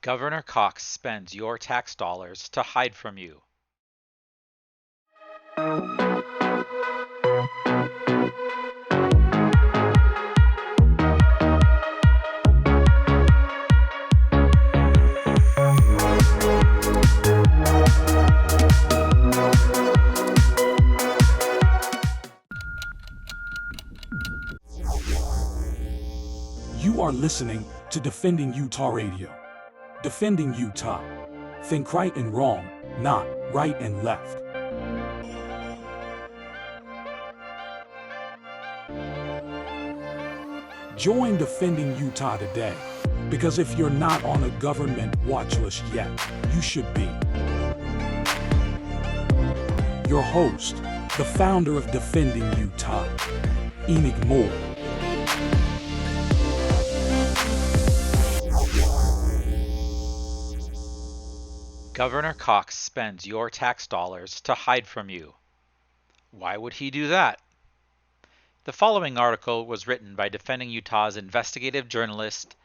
Governor Cox spends your tax dollars to hide from you. You are listening to Defending Utah Radio. Defending Utah. Think right and wrong, not right and left. Join Defending Utah today, because if you're not on a government watch list yet, you should be. Your host, the founder of Defending Utah, Enoch Moore. Governor Cox spends your tax dollars to hide from you. Why would he do that? The following article was written by Defending Utah's investigative journalist,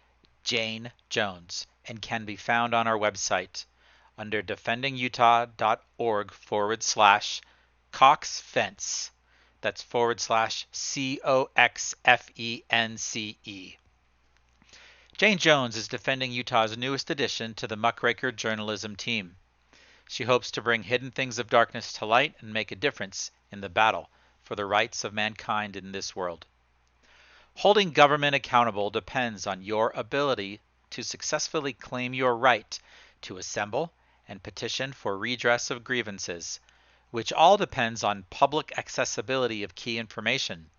Jane Jones, and can be found on our website under defendingutah.org/Cox Fence. That's /COXFENCE. Jane Jones is Defending Utah's newest addition to the Muckraker journalism team. She hopes to bring hidden things of darkness to light and make a difference in the battle for the rights of mankind in this world. Holding government accountable depends on your ability to successfully claim your right to assemble and petition for redress of grievances, which all depends on public accessibility of key information.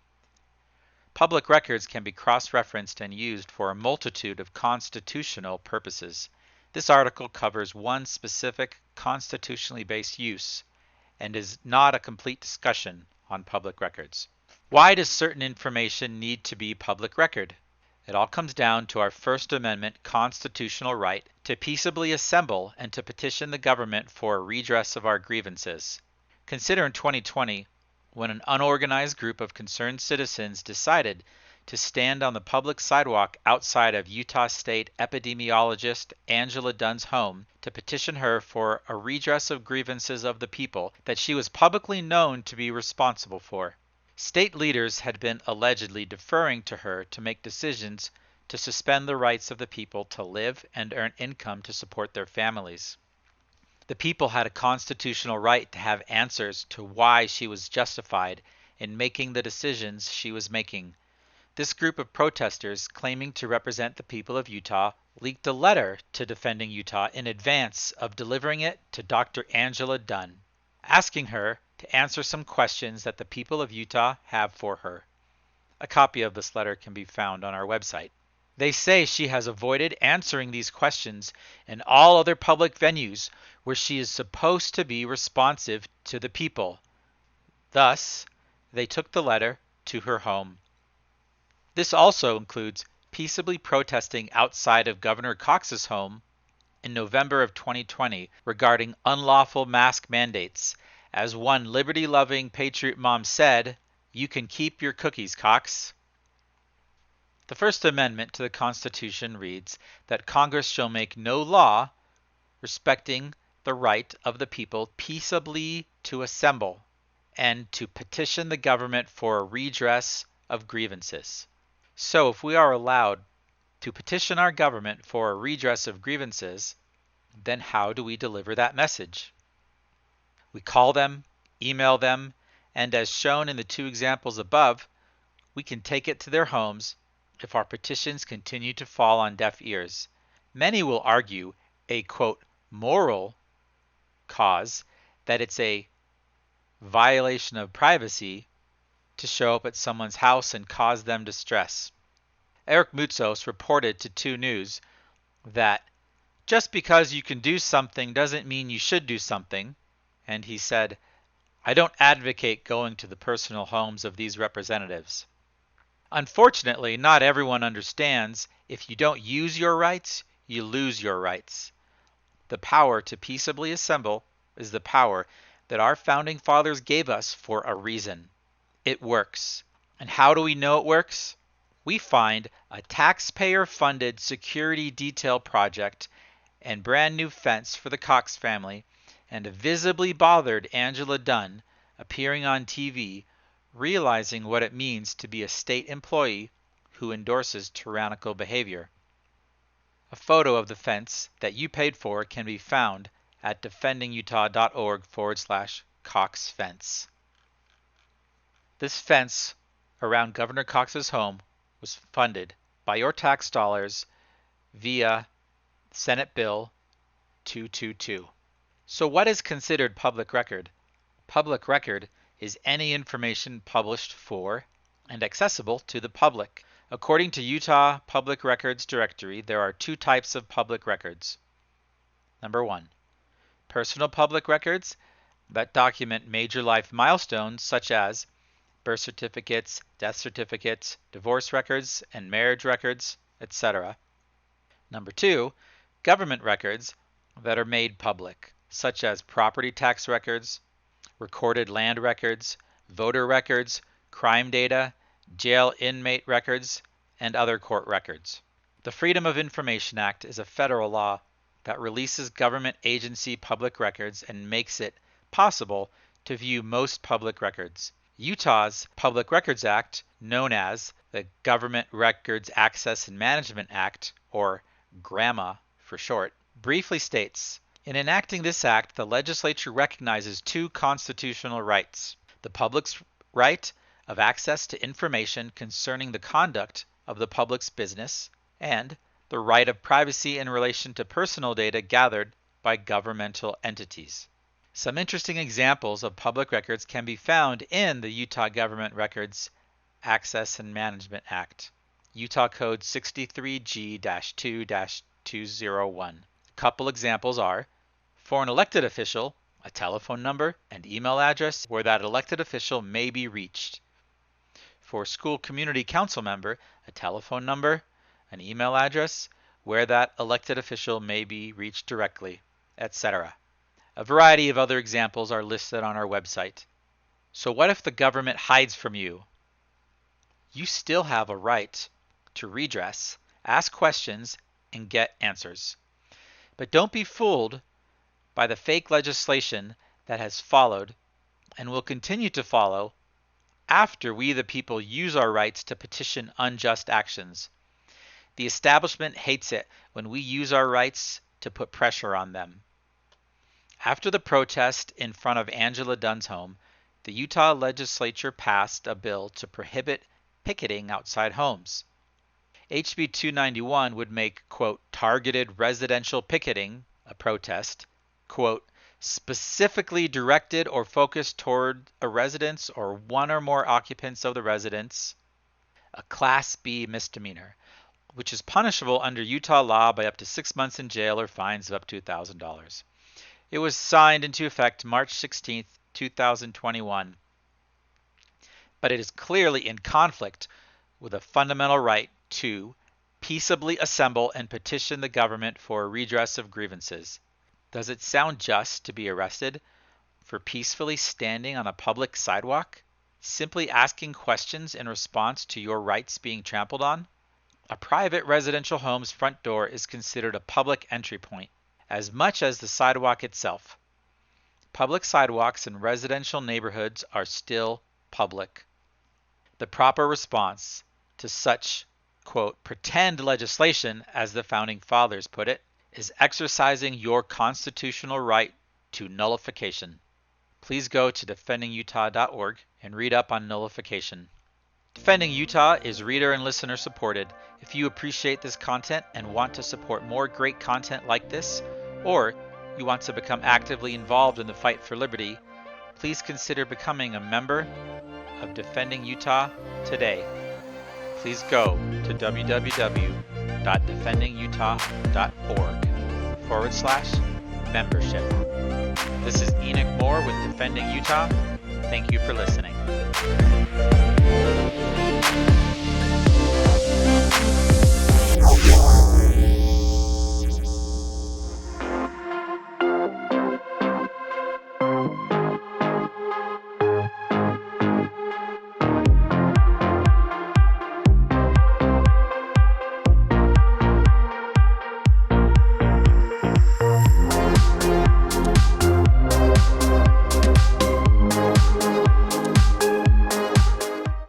Public records can be cross-referenced and used for a multitude of constitutional purposes. This article covers one specific constitutionally based use and is not a complete discussion on public records. Why does certain information need to be public record? It all comes down to our First Amendment constitutional right to peaceably assemble and to petition the government for a redress of our grievances. Consider in 2020, when an unorganized group of concerned citizens decided to stand on the public sidewalk outside of Utah State epidemiologist Angela Dunn's home to petition her for a redress of grievances of the people that she was publicly known to be responsible for. State leaders had been allegedly deferring to her to make decisions to suspend the rights of the people to live and earn income to support their families. The people had a constitutional right to have answers to why she was justified in making the decisions she was making. This group of protesters, claiming to represent the people of Utah, leaked a letter to Defending Utah in advance of delivering it to Dr. Angela Dunn, asking her to answer some questions that the people of Utah have for her. A copy of this letter can be found on our website. They say she has avoided answering these questions in all other public venues where she is supposed to be responsive to the people. Thus, they took the letter to her home. This also includes peaceably protesting outside of Governor Cox's home in November of 2020 regarding unlawful mask mandates. As one liberty-loving patriot mom said, "You can keep your cookies, Cox." The First Amendment to the Constitution reads that Congress shall make no law respecting the right of the people peaceably to assemble and to petition the government for a redress of grievances. So if we are allowed to petition our government for a redress of grievances, then how do we deliver that message? We call them, email them, and as shown in the two examples above, we can take it to their homes if our petitions continue to fall on deaf ears. Many will argue a, quote, moral cause, that it's a violation of privacy to show up at someone's house and cause them distress. Eric Moutsos reported to 2 News that just because you can do something doesn't mean you should do something, and he said, "I don't advocate going to the personal homes of these representatives." Unfortunately, not everyone understands if you don't use your rights, you lose your rights. The power to peaceably assemble is the power that our founding fathers gave us for a reason. It works. And how do we know it works? We find a taxpayer-funded security detail project and brand new fence for the Cox family, and a visibly bothered Angela Dunn appearing on TV, realizing what it means to be a state employee who endorses tyrannical behavior. A photo of the fence that you paid for can be found at defendingutah.org/Cox fence. This fence around Governor Cox's home was funded by your tax dollars via Senate Bill 222. So what is considered public record? Public record is any information published for and accessible to the public. According to Utah Public Records Directory, there are two types of public records. Number 1, personal public records that document major life milestones such as birth certificates, death certificates, divorce records, and marriage records, etc. Number 2, government records that are made public, such as property tax records, recorded land records, voter records, crime data, jail inmate records, and other court records. The Freedom of Information Act is a federal law that releases government agency public records and makes it possible to view most public records. Utah's Public Records Act, known as the Government Records Access and Management Act, or GRAMA for short, briefly states, in enacting this act, the legislature recognizes two constitutional rights: the public's right of access to information concerning the conduct of the public's business, and the right of privacy in relation to personal data gathered by governmental entities. Some interesting examples of public records can be found in the Utah Government Records Access and Management Act, Utah Code 63G-2-201. A couple examples are: for an elected official, a telephone number and email address where that elected official may be reached. For a school community council member, a telephone number, an email address where that elected official may be reached directly, etc. A variety of other examples are listed on our website. So what if the government hides from you? You still have a right to redress, ask questions, and get answers. But don't be fooled by the fake legislation that has followed and will continue to follow after we the people use our rights to petition unjust actions. The establishment hates it when we use our rights to put pressure on them. After the protest in front of Angela Dunn's home, the Utah legislature passed a bill to prohibit picketing outside homes. HB 291 would make, quote, targeted residential picketing, a protest, quote, specifically directed or focused toward a residence or one or more occupants of the residence, a Class B misdemeanor, which is punishable under Utah law by up to 6 months in jail or fines of up to $1,000. It was signed into effect March 16, 2021. But it is clearly in conflict with a fundamental right to peaceably assemble and petition the government for a redress of grievances. Does it sound just to be arrested for peacefully standing on a public sidewalk, simply asking questions in response to your rights being trampled on? A private residential home's front door is considered a public entry point, as much as the sidewalk itself. Public sidewalks in residential neighborhoods are still public. The proper response to such, quote, pretend legislation, as the Founding Fathers put it, is exercising your constitutional right to nullification. Please go to defendingutah.org and read up on nullification. Defending Utah is reader and listener supported. If you appreciate this content and want to support more great content like this, or you want to become actively involved in the fight for liberty, please consider becoming a member of Defending Utah today. Please go to www.defendingutah.org/membership. This is Enoch Moore with Defending Utah. Thank you for listening.